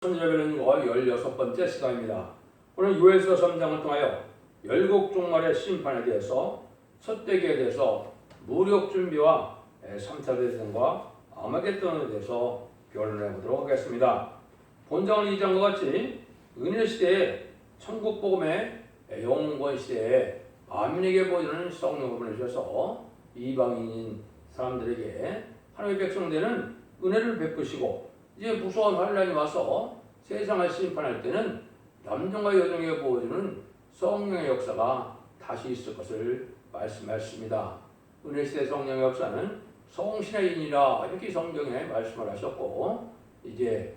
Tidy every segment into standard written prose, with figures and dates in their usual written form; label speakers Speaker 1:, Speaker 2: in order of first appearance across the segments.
Speaker 1: 천재별은과 16번째 시간입니다. 오늘 요엘서 3장을 통하여 열국 종말의 심판에 대해서 첫대기에 대해서 무력 준비와 3차 대전과 아마겟돈에 대해서 변론해 보도록 하겠습니다. 본장은 2장과 같이 은혜 시대에 천국 복음의 영원 시대에 만민에게 보여주는 성령을 보내주셔서 이방인인 사람들에게 하나님의 백성되는 은혜를 베푸시고 이제 무서운 환란이 와서 세상을 심판할 때는 남종과 여종에게 보여주는 성령의 역사가 다시 있을 것을 말씀하셨습니다. 은혜시대 성령의 역사는 성신의 인이라 이렇게 성경에 말씀을 하셨고, 이제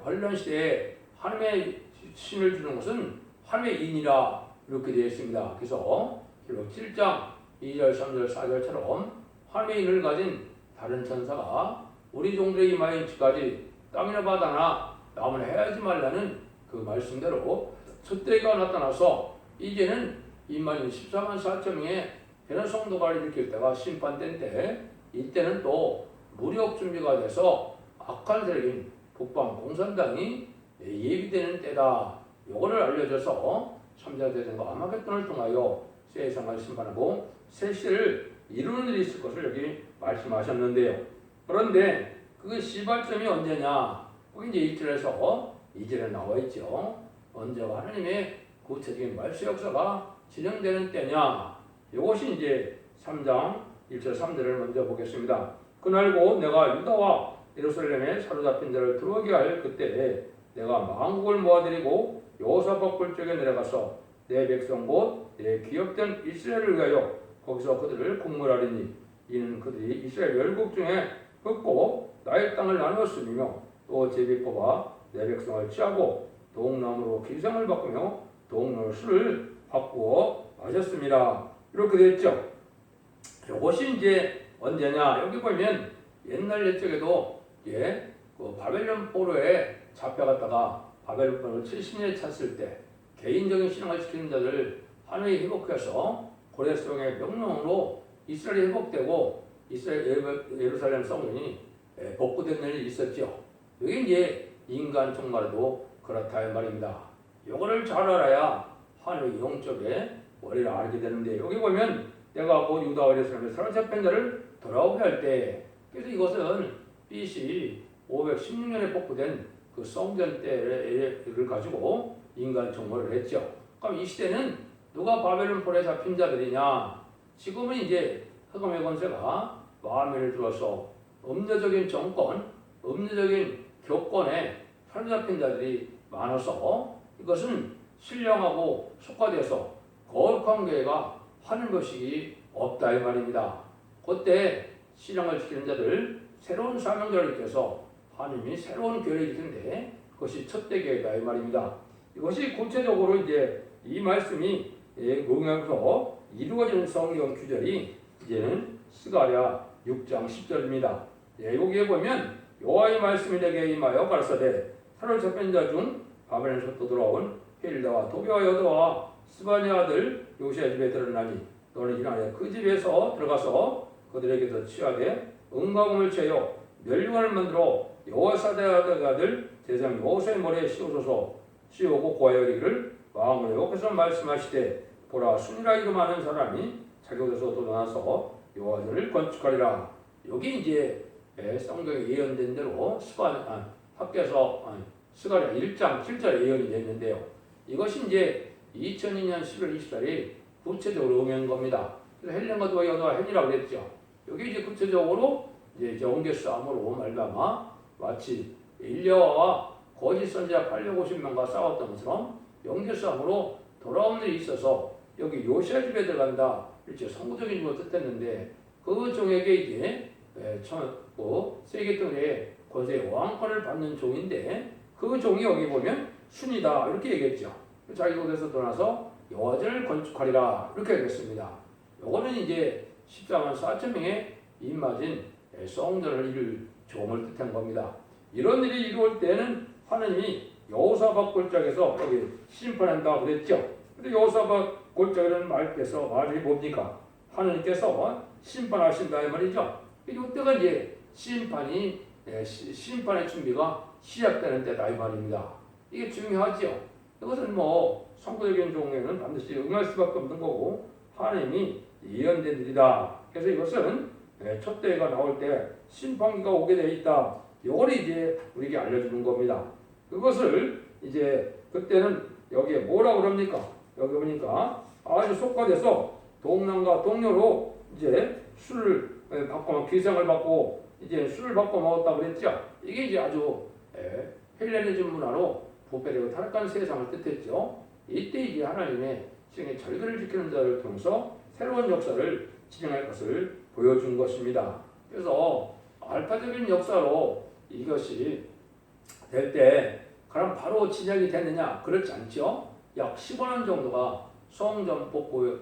Speaker 1: 환란시대에 하나님의 신을 주는 것은 하나님의 인이라 이렇게 되어 있습니다. 그래서 기록 7장 2절, 3절, 4절처럼 하나님의 인을 가진 다른 천사가 우리 종들의 이마에 인치까지 땅이나 바다나 남을 해하지 말라는 그 말씀대로 첫대가 나타나서 이제는 이만인 14만 4천 명의 되는 성도가 일으킬 때가 심판된 때, 이때는 또 무력 준비가 돼서 악한 세력인 북방 공산당이 예비되는 때다. 요거를 알려줘서 3차 대전과 아마겟돈을 통하여 세상을 심판하고 새 시대를 이루는 일이 있을 것을 여기 말씀하셨는데요. 그런데 그 시발점이 언제냐? 거기 이제 1절에서 2절에 나와 있죠. 언제가 하나님의 구체적인 말씀 역사가 진행되는 때냐? 이것이 이제 3장 1절 3절을 먼저 보겠습니다. 그날고 내가 유다와 예루살렘에 사로잡힌 자를 들어오게 할 그때에 내가 만국을 모아들이고 여호사밧 굴쪽에 내려가서 내 백성 곧 내 기업된 이스라엘을 위하여 거기서 그들을 국물하리니 이는 그들이 이스라엘 열국 중에 흩고 나의 땅을 나누었으며 또 제비 뽑아 내 백성을 취하고 동나무로 기생을 바꾸며 동나무 술을 바꾸어 마셨습니다. 이렇게 되었죠. 이것이 이제 언제냐? 여기 보면 옛날 옛적에도 그 바벨론 포로에 잡혀갔다가 바벨론 포로를 70년 찼을 때 개인적인 신앙을 지키는 자들 하나님이 회복해서 고레스왕의 명령으로 이스라엘이 회복되고 이스라엘 예루살렘 성전이 복구된 일이 있었죠. 이게 이제 인간 종말에도 그렇다 이 말입니다. 이거를 잘 알아야 하나님의 영적의 원리를 알게 되는데, 여기 보면 내가 곧 유다와 예루살렘에 사로잡힌 자를 돌아오게 할 때, 그래서 이것은 BC 516년에 복구된 그 성전 때를 가지고 인간 종말을 했죠. 그럼 이 시대는 누가 바벨론 포로에 잡힌 자들이냐? 지금은 이제 흑암의 권세가 만민을 두어서 음료적인 정권, 음료적인 교권에 사로잡힌 자들이 많아서 이것은 신령하고 속화되어서 거룩한 교회가 하는 것이 없다 이 말입니다. 그때 신앙을 지키는 자들 새로운 사명자를 일으켜서 하나님이 새로운 교회를 일으키는데 그것이 첫대 교회다 이 말입니다. 이것이 구체적으로 이제 이 말씀이 응하면서 이루어지는 성경 규절이 이제는 스가랴 6장 10절입니다. 여기에 보면 여호와의 말씀이 내게 임하여 가라사대 사로잡힌 자 중 바벨론에서 돌아온 헬다와 도비와 여도와 스바니 아들 요시야 집에 들어나니 너는 이날에 그 집에서 들어가서 그들에게서 취하되 은과금을 채여 멸류관을 만들어 여호와 사대의 아들 제사장 여호수아의 머리에 씌우고 고하여 이르기를 마음으로 여호와께서 말씀하시되 보라 순이라 이름하는 사람이 자기 곳에서 돋아나서 여호와를 건축하리라. 여기 이제 성경에 예언된 대로 학교에서 스가랴 1장 7절 예언이 되는데요. 이것이 이제 2002년 11월 24일 구체적으로 응한 겁니다. 그래서 헬렌과 도와 여도와 헨이라고 그랬죠. 여기 이제 구체적으로 이제 정계 싸움으로 말미암아 마치 일리야와 거짓 선지자 850명과 싸웠던 것처럼 영계 싸움으로 돌아오는 일이 있어서 여기 요시야 집에 들어간다 이렇게 선구적인 걸 뜻했는데, 그 종에게 이제 세계통일의 권세의 왕권을 받는 종인데 그 종이 여기 보면 순이다 이렇게 얘기했죠. 자기 곳에서 떠나서 여호와를 건축하리라 이렇게 얘기했습니다. 요거는 이제 14만 4천 명의 입맞은 성전을 이룰 종을 뜻한 겁니다. 이런 일이 이루어질 때는 하나님이 여호사밧 골짜기에서 여기 심판한다고 그랬죠. 근데 여호사밧 골짜기라는 말께서 말이 뭡니까? 하나님께서 심판하신다 이 말이죠. 이때가 이제 심판의 준비가 시작되는 때다 이 말입니다. 이게 중요하죠. 이것은 뭐 선구적인 종에는 반드시 응할 수밖에 없는 거고 하나님이 예언된 일이다. 그래서 이것은 첫 대가 나올 때 심판기가 오게 돼 있다. 이걸 이제 우리에게 알려주는 겁니다. 그것을 이제 그때는 여기에 뭐라고 그럽니까? 여기 보니까 아주 속과돼서 동남과 동료로 이제 술을 받고 귀상을 받고 이제 술을 받고 먹었다 그랬죠. 이게 이제 아주 헬레니즘 문화로 부패되고 타락한 세상을 뜻했죠. 이때 이제 하나님의 신의 절기를 지키는 자를 통해서 새로운 역사를 진행할 것을 보여준 것입니다. 그래서 알파적인 역사로 이것이 될 때 그럼 바로 진행이 됐느냐? 그렇지 않죠. 약 15년 정도가 성전 복구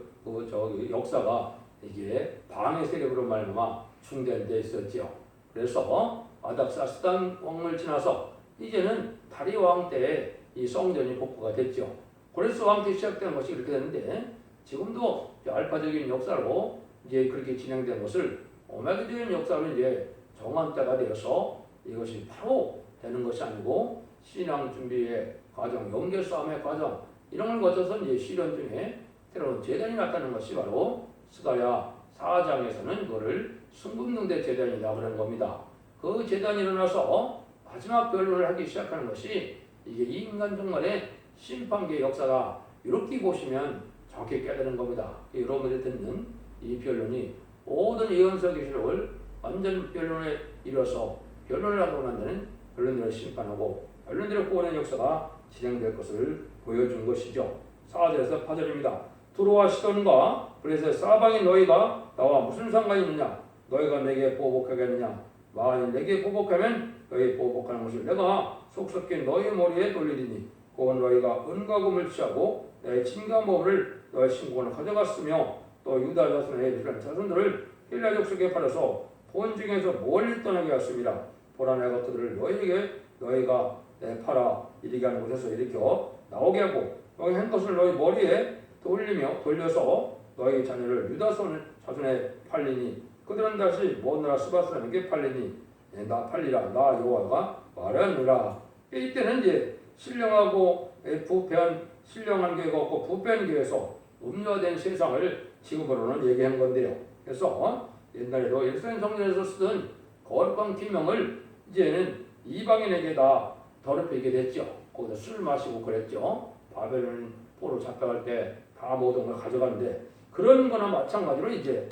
Speaker 1: 역사가 이게 방해 세력으로 말미암아 중단돼 있었죠. 그래서 아닥사스단 왕을 지나서 이제는 다리 왕 때에 이 성전이 복구가 됐죠. 고레스 왕 때 시작된 것이 그렇게 됐는데 지금도 알파적인 역사로 이제 그렇게 진행된 것을 오메가적인 역사로 이제 정한 때가 되어서 이것이 바로 되는 것이 아니고 신앙 준비의 과정, 영계 싸움의 과정 이런 걸 거쳐서 이제 실현 중에 새로운 제단이 나타나는 것이 바로 스가랴 4장에서는 그거를 승분능대 제단이다 그런 겁니다. 그 제단이 일어나서 마지막 변론을 하기 시작하는 것이 이게 이 인간 종말의 심판계의 역사다. 이렇게 보시면 정확히 깨달은 겁니다. 여러분들이 듣는 이 변론이 모든 예언서 계시록을 완전 변론에 이뤄서 변론을 하고 만드는 변론들을 심판하고 변론들을 구원의 역사가 진행될 것을 보여준 것이죠. 4절에서 8절입니다. 두로와 시돈과 그래서 사방이 너희가 나와 무슨 상관이 있느냐? 너희가 내게 보복하겠느냐? 만일 내게 보복하면 너희 보복하는 것을 내가 속속히 너희 머리에 돌리리니 곧 너희가 은과 금을 취하고 내 진과 모를 너희 신공을 가져갔으며 또 유다 자손의 이스라엘 자손들을 헬라 족속에 팔아서 본 중에서 멀리 떠나게 하였습니다. 보라 내가 그들을 너희가 내 팔아 이리게 하는 곳에서 일으켜 나오게 하고 너희 한 것을 너희 머리에 돌려서 너희 자녀를 유다 자손에 팔리니 그들은 다시 먼 나라 스바 사람에게 팔리니 나 팔리라 나 여호와가 말하느라. 이때는 이제 신령하고 신령한 교회가 없고 부패한 교회에서 음료화된 세상을 지금으로는 얘기한 건데요. 그래서 옛날에도 예루살렘 성전에서 쓰던 거룩한 기명을 이제는 이방인에게 다 더럽히게 됐죠. 거기서 술 마시고 그랬죠. 바벨론 포로 잡혀갈 때 다 모든 걸 가져가는데 그런 거나 마찬가지로 이제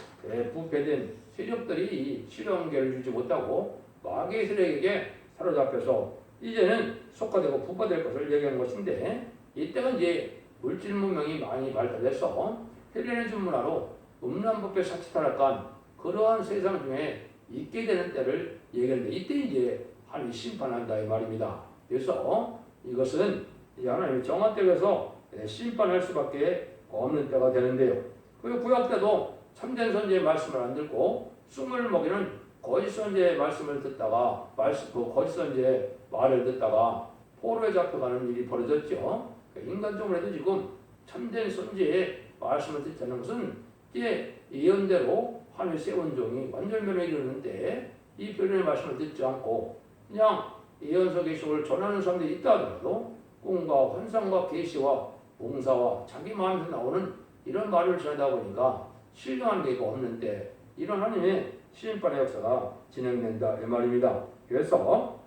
Speaker 1: 부패된 세력들이 실현계를 주지 못하고 마귀의 세력에게 사로잡혀서 이제는 속화되고 부패될 것을 얘기하는 것인데 이때가 이제 물질 문명이 많이 발달해서 헬레니즘 문화로 음란부패 사치타락한 그러한 세상 중에 있게 되는 때를 얘기하는데 이때 이제 하나님이 심판한다 이 말입니다. 그래서 이것은 이제 하나님의 정한 때에서 심판할 수밖에 없는 때가 되는데요. 그리고 구약 때도 참된 선지의 말씀을 안 듣고 숨을 먹이는 거짓 선지의 말씀을 듣다가 거짓 선지의 말을 듣다가 포로에 잡혀가는 일이 벌어졌죠. 인간적으로도 지금 참된 선지의 말씀을 듣지 않는 것은 이제 예언대로 하늘 세운 종이 완전변에 이르는데 이 변론의 말씀을 듣지 않고 그냥 예언서 계시록을 전하는 사람들이 있다 하더라도 꿈과 환상과 계시와 봉사와 자기 마음에서 나오는 이런 말을 전하다 보니까 신령한 게 없는데 이런 하나님의 심판의 역사가 진행된다 이 말입니다. 그래서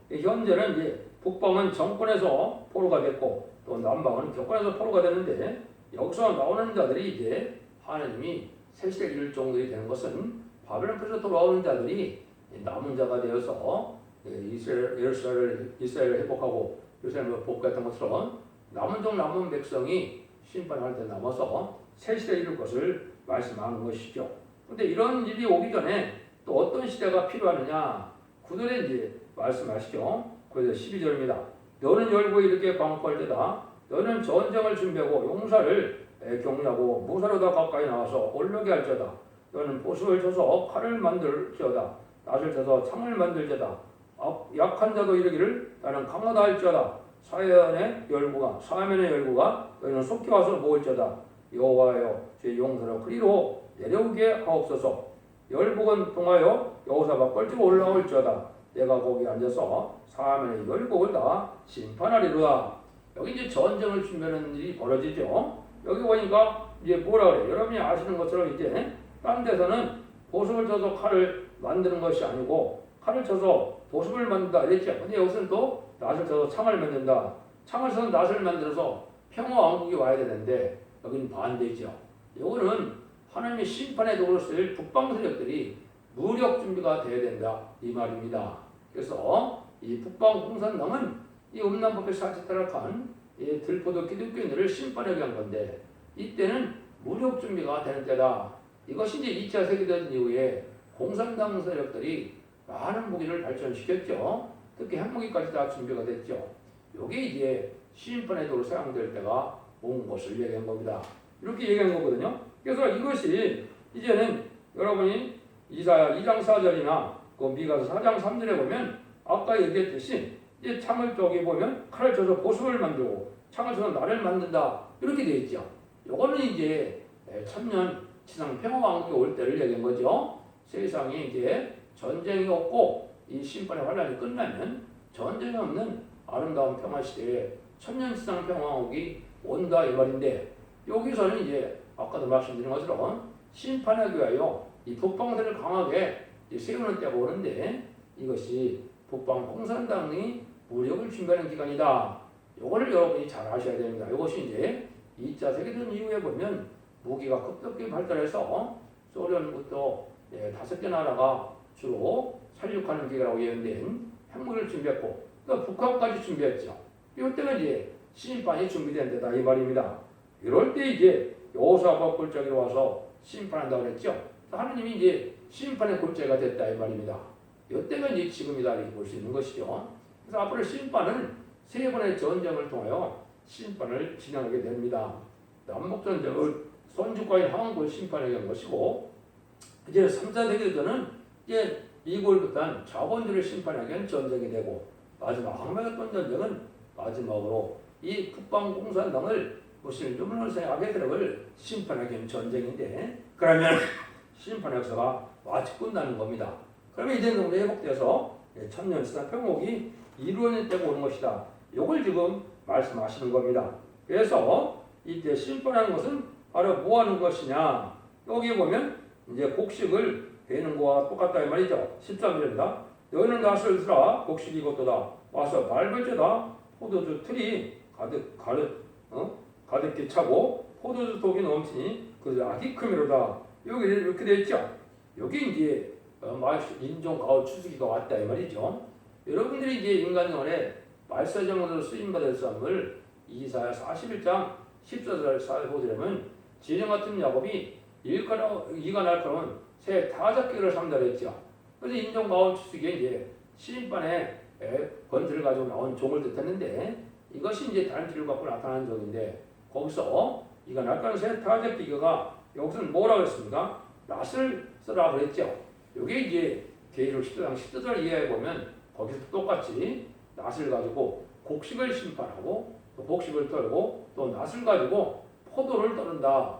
Speaker 1: 현재는 이제 북방은 정권에서 포로가 됐고 또 남방은 격권에서 포로가 됐는데 여기서 나오는 자들이 이제 하나님이 세시대 이룰 정도이 되는 것은 바벨론에서 돌아오는 자들이 남은 자가 되어서 이스라엘을 회복하고 예루살렘을 복구했던 것처럼 남은 백성이 심판할 때 남아서 세시대 이룰 것을 말씀하는 것이죠. 그런데 이런 일이 오기 전에 또 어떤 시대가 필요하느냐? 9절에 이제 말씀하시죠. 그래서 12절입니다. 너는 열고 이렇게 광포할 때다. 너는 전쟁을 준비하고 용사를 격려하고 무사로 다 가까이 나와서 올르게 할지어다. 너는 보석을 쳐서 칼을 만들지어다. 낫을 쳐서 창을 만들지어다. 약한 자도 이르기를 나는 강하다 할지어다. 사면의 열구가 너희는 속히 와서 모을지어다. 여호와여 주의 용서로 그리로 내려오게 하옵소서. 열복은 통하여 여호사가 뻘찍어 올라올지어다. 내가 거기 앉아서 사면의 열국을 다 심판하리로다. 여기 이제 전쟁을 준비하는 일이 벌어지죠. 여기 보니까 이제 뭐라 그래? 여러분이 아시는 것처럼 이제 딴 데서는 보석을 쳐서 칼을 만드는 것이 아니고 칼을 쳐서 보석을 만든다 이랬죠. 근데 여기서는 또 낫을 쳐서 창을 만든다. 창을 쳐서 낫을 만들어서 평화 왕국이 와야 되는데 여기는 반대죠. 이거는 하나님의 심판의 도구로 쓰일 북방 세력들이 무력 준비가 돼야 된다 이 말입니다. 그래서 이 북방 공산당은 이 음란법에 사치타락한 이 들포도 기독교인들을 심판하게 한 건데 이때는 무력 준비가 되는 때다. 이것이 이제 2차 세계대전 이후에 공산당 세력들이 많은 무기를 발전시켰죠. 특히 핵무기까지 다 준비가 됐죠. 이게 이제 심판의 도로 사용될 때가 온 것을 얘기한 겁니다. 이렇게 얘기한 거거든요. 그래서 이것이 이제는 여러분이 이사야 2장 4절이나 그 미가서 4장 3절에 보면 아까 얘기했듯이 이제 창을 저기 보면 칼을 쳐서 보석을 만들고 창을 쳐서 나를 만든다 이렇게 되어 있죠. 요거는 이제 천년 지상 평화왕국이 올 때를 얘기한 거죠. 세상에 이제 전쟁이 없고 이 심판의 환란이 끝나면 전쟁이 없는 아름다운 평화 시대에 천년 지상 평화왕국이 온다 이 말인데 여기서는 이제 아까도 말씀드린 것처럼 심판하기 위하여 이 북방세를 강하게 세우는 때가 오는데 이것이 북방 공산당이 무력을 준비하는 기간이다. 이거를 여러분이 잘 아셔야 됩니다. 이것이 이제 2차 세계대전 이후에 보면 무기가 급격히 발달해서 소련부터 5개 나라가 주로 살육하는 기계라고 예언된 핵무기를 준비했고 또 북한까지 준비했죠. 이때가 이제 심판이 준비된 데다 이 말입니다. 이럴 때 이제 여호수아가 골짜기로 와서 심판한다고 그랬죠. 하느님이 이제 심판의 골짜기가 됐다 이 말입니다. 이때가 이제 지금이다 이렇게 볼 수 있는 것이죠. 그래서 앞으로 심판은 3번의 전쟁을 통하여 심판을 진행하게 됩니다. 남북전쟁을 선주과인 항구를 심판하게 한 것이고 이제 3차 세계대전은 이제 미국을 비롯한 자본주의를 심판하게 한 전쟁이 되고 마지막 항매했던 전쟁은 마지막으로 이 북방 공산당을 무슨 유물선생하게 세력을 심판하게 한 전쟁인데 그러면 심판 역사가 마치 끝나는 겁니다. 그러면 이제 정도 회복돼서 천년시간 평화국이 이루어질 때가 오는 것이다. 이걸 지금 말씀하시는 겁니다. 그래서 이때 심판하는 것은 바로 뭐 하는 것이냐? 여기 보면 이제 곡식을 베는 거와 똑같다 이 말이죠. 13절입니다. 너희는 낫을 쓰라 곡식이 이것도다. 와서 밟을지다 포도주 틀이 가득히 차고 포도주 독이 넘치니 그 악이 크미로다. 여기 이렇게 되어 있죠. 여기 이제 인종 가을 추수기가 왔다 이 말이죠. 여러분들이 이제 인간영혼에 말세정으로 쓰임받을 사람을 이사야 41장 14절 살펴보자면 지령 같은 야곱이 이가 날 거면 새 타작기를 삼다 했죠. 그래서 인종 가을 추수기에 이제 시인반에 번트를 가지고 나온 종을 뜻했는데 이것이 이제 다른 기를 갖고 나타나는 종인데 거기서 이가 날 거면 새 타작기가 여기서는 뭐라고 했습니까? 낫을 쓰라 그랬죠. 이게 이제 계율 10장 14절 이해해 보면 거기서 똑같이 낫을 가지고 곡식을 심판하고 또 곡식을 떨고 또 낫을 가지고 포도를 떠는다.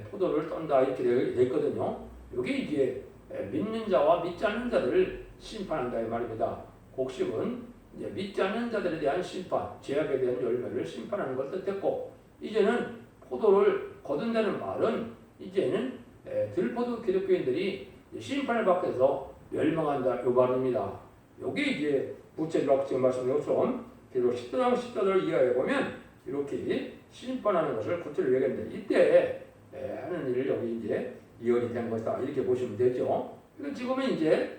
Speaker 1: 포도를 떤다 이렇게 되어 있거든요. 이게 이제 믿는 자와 믿지 않는 자들을 심판한다 이 말입니다. 곡식은 이제 믿지 않는 자들에 대한 심판, 죄악에 대한 열매를 심판하는 걸 뜻했고 이제는 포도를 거둔다는 말은 이제는 들포도 기독교인들이 심판을 받게 해서 멸망한다 이 말입니다. 여기 이제 구체적으로 지금 말씀드린 것처럼 계속 10장 14절 이하에 보면 이렇게 심판하는 것을 구체적으로 얘기했는데 이때 하는 일을 여기 이제 이언이 된 것이다 이렇게 보시면 되죠. 그래서 지금은 이제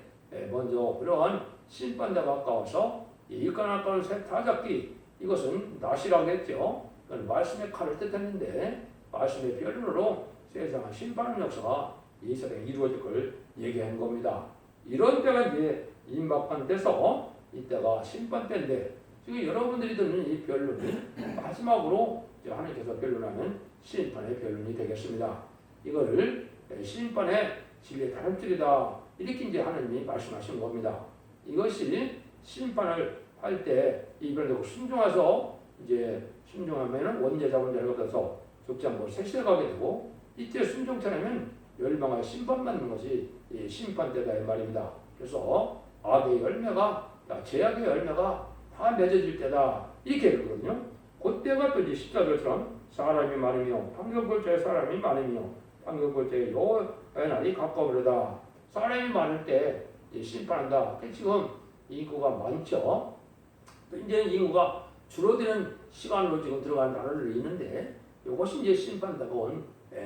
Speaker 1: 먼저 그러한 심판대가 가까워서 일간아까운 새 타작기 이것은 낫이라고 했죠. 말씀의 칼을 뜻했는데 말씀의 변론으로 세상을 심판하는 역사가 이 세상에 이루어질 걸 얘기한 겁니다. 이런 때가 이제 임박한 데서 이때가 심판 때인데 지금 여러분들이 듣는 이 변론이 마지막으로 하나님께서 변론하는 심판의 변론이 되겠습니다. 이거를 심판의 진리의 다름질이다 이렇게 이제 하나님이 말씀하신 겁니다. 이것이 심판을 할 때 이 변론을 순종해서 이제 순종하면은 원죄 자본죄를 걷어서 죽지 않고 색시에 가게 되고 이때 순종치 않으면 멸망하여 심판받는 것이 이 심판 때다 이 말입니다. 그래서 악의 열매가 죄악의 열매가 다 맺어질 때다 이렇게 되거든요. 그때가 또 이제 14절처럼 사람이 많으며 판결 볼 자의 사람이 많으며 판결 볼 자의 여호와의 날이 가까우려다. 사람이 많을 때 심판한다. 지금 인구가 많죠. 이제 인구가 줄어드는 시간으로 지금 들어간 나라를 있는데 이것이 이제 심판다고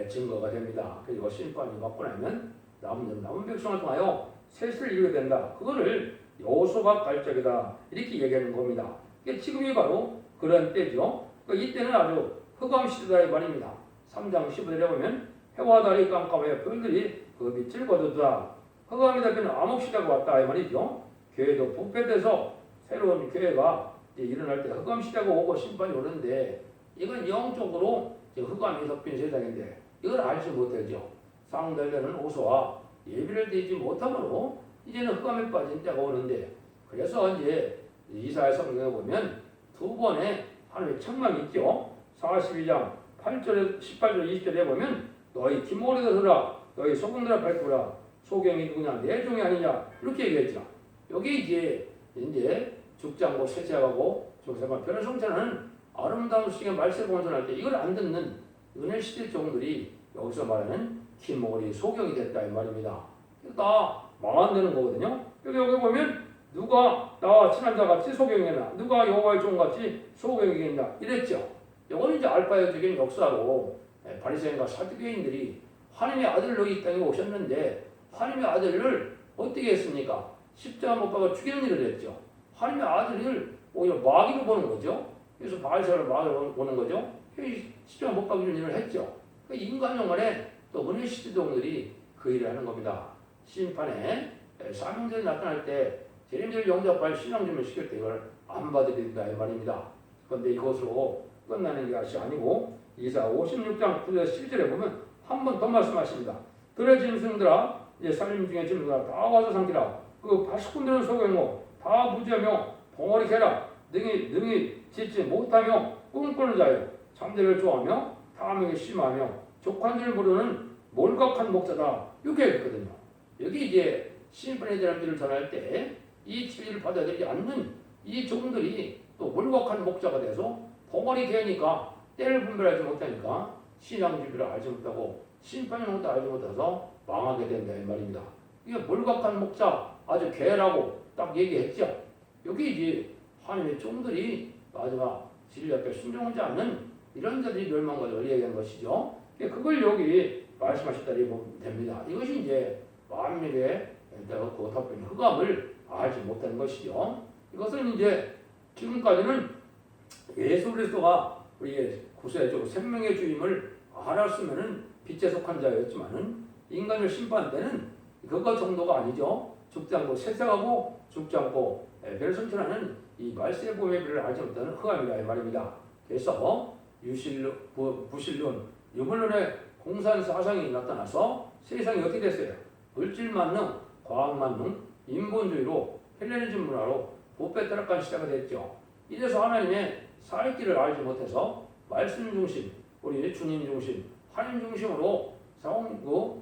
Speaker 1: 증거가 됩니다. 그리고 심판이 받고 나면 남은 백성을 통하여 셋을 이루게 된다. 그거를 여호수아 갈적이다 이렇게 얘기하는 겁니다. 지금이 바로 그런 때죠. 이때는 아주 흑암 시대다 이 말입니다. 3장 15절에 보면 해와 달이 깜깜하여 별들이 그 빛을 거두다. 흑암이 되면 암흑 시대가 왔다 이 말이죠. 교회도 부패돼서 새로운 교회가 일어날 때 흑암 시대가 오고 심판이 오는데 이건 영적으로 흑암이 덮인 세상인데 이걸 알지 못하죠. 상달되는 호소와 예비를 드리지 못함으로 이제는 흑암에 빠진 때가 오는데 그래서 이제 이사야 성경에 보면 두 번의 하나님의 책망이 있죠. 42장 8절에 18절 20절에 보면 너희 기모리다 들으라 너희 소금들아 밟으라 소경이 누구냐 내 종이 아니냐 이렇게 얘기했죠. 여기 이제 죽지 않고 쇠퇴하고 죽사가 변의 성찬은 아름다운 수경의 말세를 공전할 때 이걸 안 듣는 은혜 시대 종들이 여기서 말하는 기모리 소경이 됐다 이 말입니다. 다 망한다는 거거든요. 여기 보면 누가 나와 친한 자 같이 소경이나 누가 여호와의 종 같이 소경이겠나 이랬죠. 이거는 이제 알파적인 역사로 바리새인과 사두개인들이 하나님의 아들로 이 땅에 오셨는데 하나님의 아들을 어떻게 했습니까? 십자가 못 박아 죽이는 일을 했죠. 하나님의 아들을 오히려 마귀로 보는 거죠. 그래서 바알세를 마귀로 보는 거죠. 십자가 못 박이는 일을 했죠. 인간 영혼에 또 은혜 시대종들이 그 일을 하는 겁니다. 심판에 사명절이 나타날 때 재림절 영접할 신앙주를 시킬 때 이걸 안 받아들인다 이 말입니다. 그런데 이것으로 끝나는 것이 아니고 이사 56장 9절 11절에 보면 한 번 더 말씀하십니다. 들의 짐승들아 이제 살림 중에 짐승들아 다 와서 삼키라. 그 바스꾼들은 소경이고 다 무지하며 벙어리 캐라. 능히 짓지 못하며 꿈꾸는 자여 잠들을 좋아하며 탐욕이 심하며 족한 줄 모르는 몰각한 목자다. 이렇게 했거든요. 여기 이제 심판의 사람들을 전할 때 이 진리를 받아들이지 않는 이 종들이 또 몰각한 목자가 돼서 벙어리 되니까 때를 분별하지 못하니까 신앙 준비를 알지 못하고 심판의 것도 알지 못해서 망하게 된다 이 말입니다. 이게 몰각한 목자 아주 괴라고 딱 얘기했죠. 여기 이제 하나님의 종들이 마지막 진리 앞에 순종하지 않는 이런 자들이 멸망과를 얘기한 것이죠. 그걸 여기 말씀하셨다 보면 됩니다. 이것이 이제 만민의 그 덮인 흑암을 알지 못하는 것이죠. 이것은 이제 지금까지는 예수 그리스도가 우리의 구세주 생명의 주임을 알았으면은 빛에 속한 자였지만은 인간을 심판할 때는 그거 정도가 아니죠. 죽지 않고 쇠퇴하고 죽지 않고 별을 선천하는 이 말세보의 별을 알지 못하는 흑암이라 이 말입니다. 그래서 부실론, 유물론의 공산 사상이 나타나서 세상이 어떻게 됐어요? 물질 만능, 과학 만능, 인본주의로 헬레니즘 문화로 부패 타락한 시대가 됐죠. 이래서 하나님의 살길을 알지 못해서 말씀 중심, 우리 주님 중심, 하나님 중심으로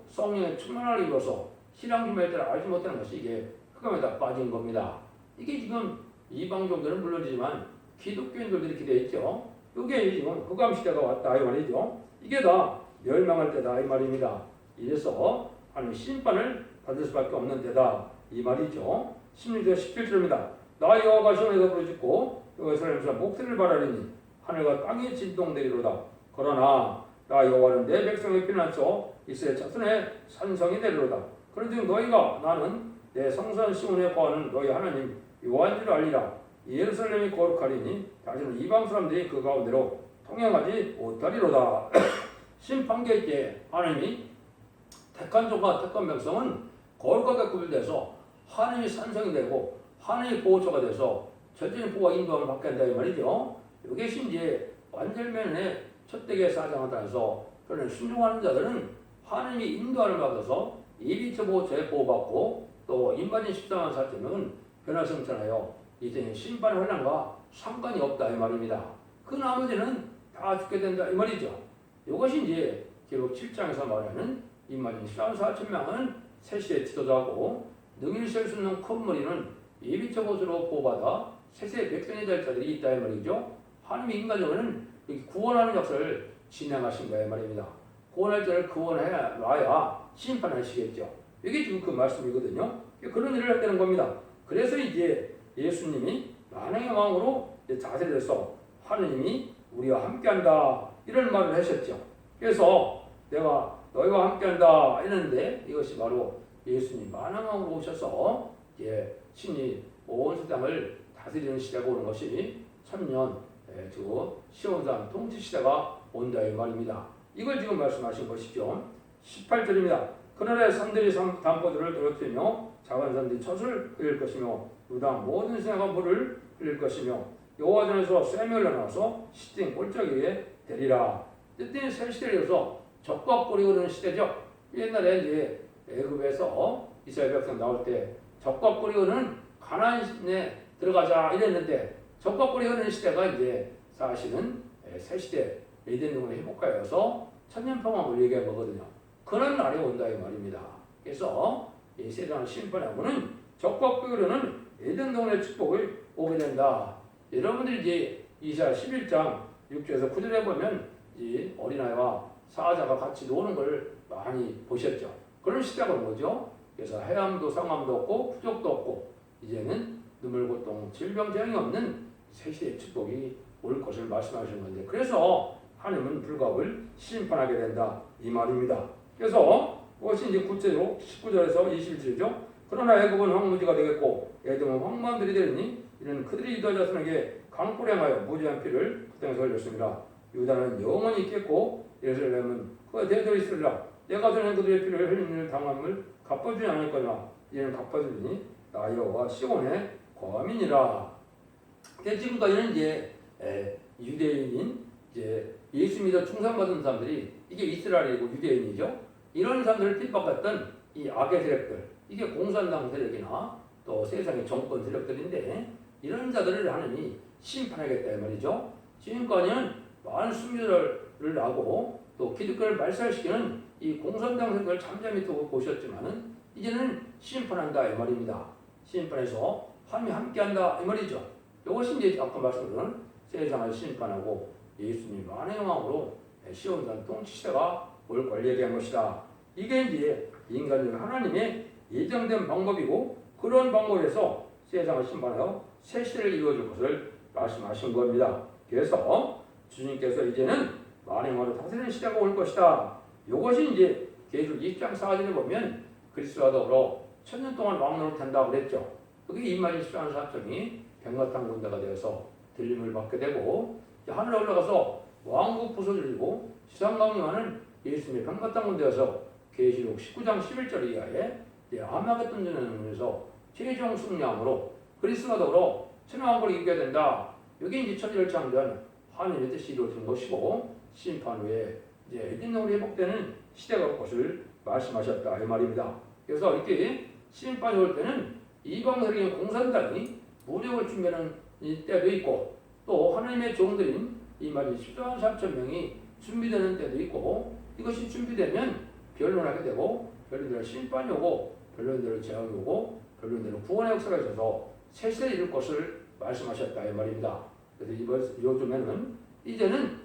Speaker 1: 성령의 충만을 이뤄서 신앙 주의를 알지 못하는 것이 이게 흑암에다 빠진 겁니다. 이게 지금 이방종들은 물론이지만 기독교인들도 기대해 있죠. 이게 지금 흑암 시대가 왔다 이 말이죠. 이게 다 멸망할 때다 이 말입니다. 이래서 하나님 심판을 받을 수밖에 없는 때다 이 말이죠. 16절 17절입니다. 나 여호와가 시온에서 부르짖고 여호와에서 목소리를 바라리니 하늘과 땅이 진동되리로다. 그러나 나 여호와는 내 백성의 피난처 이스라엘 자손의 산성이 되리로다. 그런즉 너희가 나는 내 성산 시온에 거하는 너희 하나님 여호와인 줄 알리라. 예루살렘이 거룩하리니 다시는 이방 사람들이 그 가운데로 통행하지 못하리로다. 심판계 때 하나님이 택한 종과 택한 백성은 거룩하게 구별돼서 하나님이 산성이 되고 하나님이 보호처가 돼서 절대적인 보호와 인도함을 받게 한다 이 말이죠. 이것이 이제 완전면의 첫대기의 사장을 따라서 그런 순종하는 자들은 하나님이 인도함을 받아서 예비처 보호처에 보호받고 또 인반인 14만 4천명은 변화성천하여 이제 심판의 환난과 상관이 없다 이 말입니다. 그 나머지는 다 죽게 된다 이 말이죠. 이것이 이제 기록 7장에서 말하는 인반인 14만 4천명은 세시의 지도자고 능히 셀 수 있는 큰 무리는 예비처 곳으로 보호받아 세세 백성이 될 자들이 있다 이 말이죠. 하나님이 인간적으로는 구원하는 역사를 진행하신 거예요 말입니다. 구원할 자를 구원해 놔야 심판하시겠죠. 이게 지금 그 말씀이거든요. 그런 일을 했다는 겁니다. 그래서 이제 예수님이 만왕의 왕으로 자세를 해서 하느님이 우리와 함께한다 이런 말을 하셨죠. 그래서 내가 너희와 함께한다 이랬는데 이것이 바로 예수님 만왕왕으로 오셔서 이제 신이 온 세상을 다스리는 시대가 오는 것이 천년 시온산 통치 시대가 온다 이 말입니다. 이걸 지금 말씀하신 것이죠. 18절입니다. 그날에 산들이 담보들을 떨어뜨리며 작은 산들이 젖을 흘릴 것이며 유다 모든 생아가 물을 흘릴 것이며 여호와 전에서 쇠이 흘러나와서 시딩 골짜기에 되리라. 이때 새 시대에서 적과 꿀이 흐르는 시대죠. 옛날에 이제 애굽에서 이스라엘 백성 나올 때 적과 꿀이 흐르는 가나안에 들어가자 이랬는데 적과 꿀이 흐르는 시대가 이제 사실은 새 시대 에덴 동의 회복가여서 천년 평화를 얘기한 거거든요. 그런 날이 온다 이 말입니다. 그래서 이 세상을 심판하고는 적과 꿀이 흐르는 에덴 동의 축복을 오게 된다. 여러분들이 이제 이사야 11장 6절에서 9절에 보면 이 어린아이와 사자가 같이 노는 걸 많이 보셨죠. 그런 시대가 뭐죠? 그래서 해함도 상함도 없고 부족도 없고 이제는 눈물 고통 질병 재앙이 없는 새 시대의 축복이 올 것을 말씀하시는 건데 그래서 하나님은 불갑을 심판하게 된다 이 말입니다. 그래서 그것이 이제 구체로 19절에서 21절이죠. 그러나 애굽은 황무지가 되겠고 에돔은 황무한들이 되리니 이는 그들이 유다 자손에게 강포를 향하여 무지한 피를 그 땅에서 흘렸습니다. 유다는 영원히 있겠고 예루살렘은 그가 대대로 있으리라. 내가 전에 그들의 피를 흘리는 당함을 갚아주지 않을 거나 이는 갚아주리니 나 여호와 시온의 거민이라. 지금까지는 이제 유대인인 이제 예수 믿어 충성받은 사람들이 이게 이스라엘이고 유대인이죠. 이런 사람들을 핍박했던 이 악의 세력들, 이게 공산당 세력이나 또 세상의 정권 세력들인데 이런 자들을 하느니 심판하겠다 이 말이죠. 지금까지는 많은 순교를 하고 또 기독교를 말살시키는 이 공산당 세력을 잠잠히 두고 보셨지만은 이제는 심판한다 이 말입니다. 심판해서 하나님이 함께한다 이 말이죠. 이것이 이제 아까 말씀드린 세상을 심판하고 예수님 만행왕으로 시온산 통치 시대가 올 걸 얘기한 것이다. 이게 이제 인간적인 하나님의 예정된 방법이고 그런 방법에서 세상을 심판하여 새 시대를 이루어줄 것을 말씀하신 겁니다. 그래서 주님께서 이제는 만행왕으로 다스리는 시대가 올 것이다. 이것이 이제 계시록 20장 4절에 보면 그리스도와 더불어 천년 동안 왕노릇 한다고 그랬죠. 그게 임마진 14년 사점이 백마탄 군대가 되어서 들림을 받게 되고 하늘에 올라가서 왕국 부서지고 지상강림하는 예수님의 백마탄 군대여서 계시록 19장 11절 이하에 아마겟돈 전에서 최종 승리함으로 그리스도와 더불어 천왕국을 이기게 된다. 여기 이제 천지열창전 하나님의 뜻이 이루어진 것이고 심판 후에 이제 에덴동으로 회복되는 시대가 올 것을 말씀하셨다 이 말입니다. 그래서 이렇게 심판이 올 때는 이방 세력인 공산당이 무력을 준비하는 때도 있고 또 하나님의 종들인 이 말이 14만 3천 명이 준비되는 때도 있고 이것이 준비되면 변론하게 되고 변론대로 심판이 오고 변론대로 재앙이 오고 변론대로 구원의 역사가 있어서 새 시대에 이룰 것을 말씀하셨다 이 말입니다. 그래서 요즘에는 이제는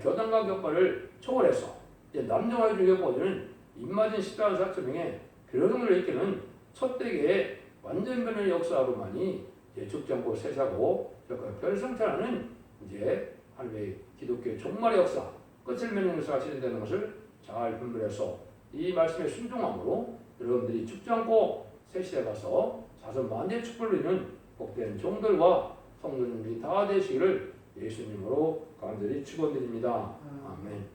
Speaker 1: 교단과 격파를 초월해서 이제 남녀와 여주의 보여주는 임마진 14만 4천 명의 변론을 일으키는 첫 대계의 완전 변론의 역사로만이 죽지 않고 세사고 별성찰하는 이제 하나님의 기독교의 종말의 역사, 끝을 맺는 역사가 진행되는 것을 잘 분별해서 이 말씀에 순종함으로 여러분들이 죽지 않고 새 시대에 가서 자손 만대의 축복을 누리는 복된 종들과 성도님들이 다 되시기를 예수님으로 간절히 축원드립니다. 아멘.